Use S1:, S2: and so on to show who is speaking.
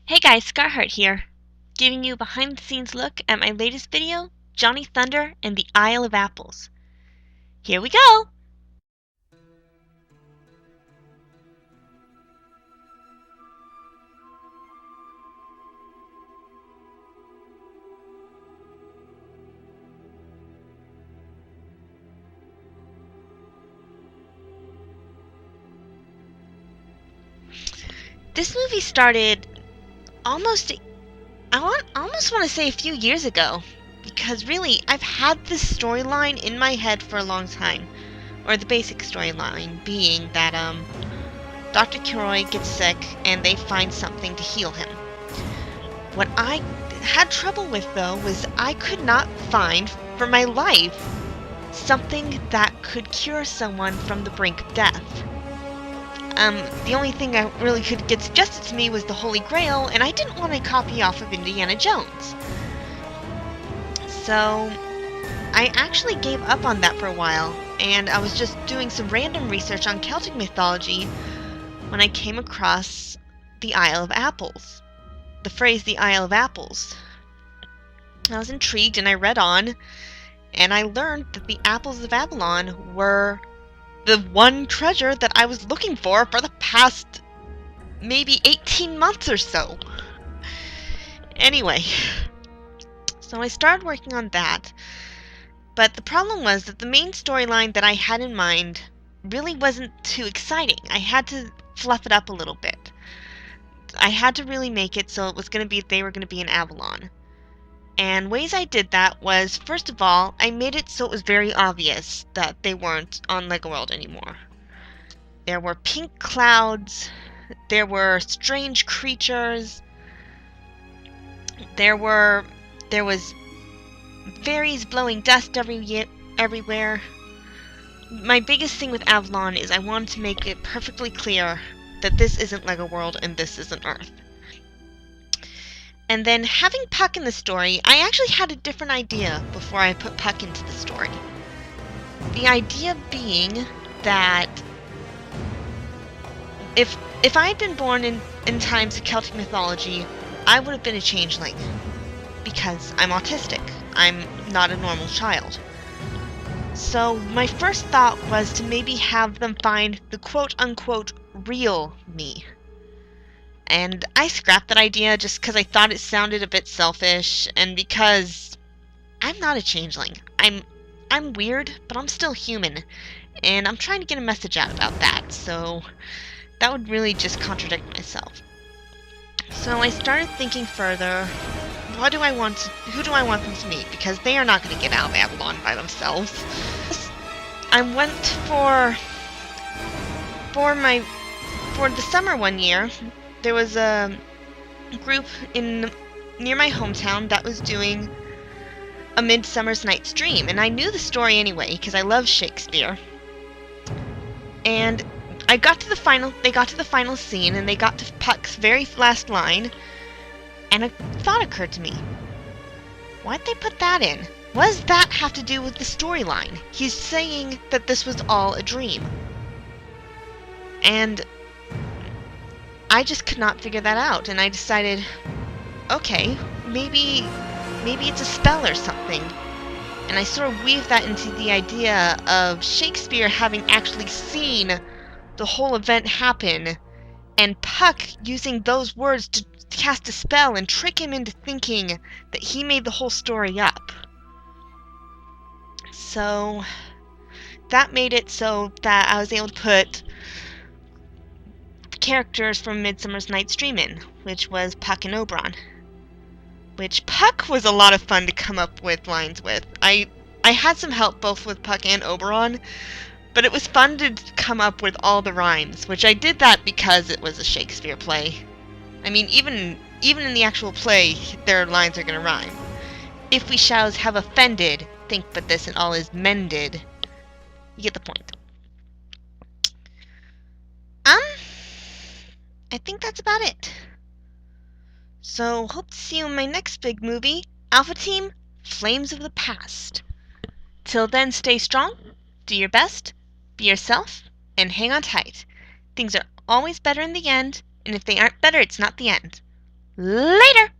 S1: Hey guys, Scarheart here, giving you a behind the scenes look at my latest video, Johnny Thunder and the Isle of Apples. Here we go! This movie started almost, almost want to say a few years ago, because really, I've had this storyline in my head for a long time. Or the basic storyline being that, Dr. Kilroy gets sick and they find something to heal him. What I had trouble with, though, was I could not find, for my life, something that could cure someone from the brink of death. The only thing that really could get suggested to me was the Holy Grail, and I didn't want a copy off of Indiana Jones. So, I actually gave up on that for a while, and I was just doing some random research on Celtic mythology when I came across the Isle of Apples. The phrase, the Isle of Apples. I was intrigued, and I read on, and I learned that the apples of Avalon were the one treasure that I was looking for the past maybe 18 months or so. Anyway, so I started working on that, but the problem was that the main storyline that I had in mind really wasn't too exciting. I had to fluff it up a little bit. I had to really make it so it was going to be they were going to be in Avalon. And ways I did that was, first of all, I made it so it was very obvious that they weren't on Lego World anymore. There were pink clouds, there were strange creatures, there was fairies blowing dust everywhere. My biggest thing with Avalon is I wanted to make it perfectly clear that this isn't Lego World and this isn't Earth. And then having Puck in the story, I actually had a different idea before I put Puck into the story. The idea being that if I had been born in times of Celtic mythology, I would have been a changeling. Because I'm autistic. I'm not a normal child. So my first thought was to maybe have them find the quote-unquote real me. And I scrapped that idea just because I thought it sounded a bit selfish, and because I'm not a changeling. I'm weird, but I'm still human, and I'm trying to get a message out about that, so that would really just contradict myself. So I started thinking further, who do I want them to meet? Because they are not going to get out of Avalon by themselves. I went for the summer one year. There was a group near my hometown that was doing A Midsummer's Night's Dream, and I knew the story anyway because I love Shakespeare. And they got to the final scene, and they got to Puck's very last line, and a thought occurred to me. Why'd they put that in? What does that have to do with the storyline? He's saying that this was all a dream. And I just could not figure that out, and I decided, okay, maybe it's a spell or something. And I sort of weaved that into the idea of Shakespeare having actually seen the whole event happen, and Puck using those words to cast a spell and trick him into thinking that he made the whole story up. So that made it so that I was able to put characters from Midsummer's Night's Dream in, which was Puck and Oberon. Which Puck was a lot of fun to come up with lines with. I had some help both with Puck and Oberon, but it was fun to come up with all the rhymes, which I did that because it was a Shakespeare play. I mean, even in the actual play, their lines are going to rhyme. If we shouts have offended, think but this and all is mended. You get the point. I think that's about it. So, hope to see you in my next big movie, Alpha Team, Flames of the Past. Till then, stay strong, do your best, be yourself, and hang on tight. Things are always better in the end, and if they aren't better, it's not the end. Later!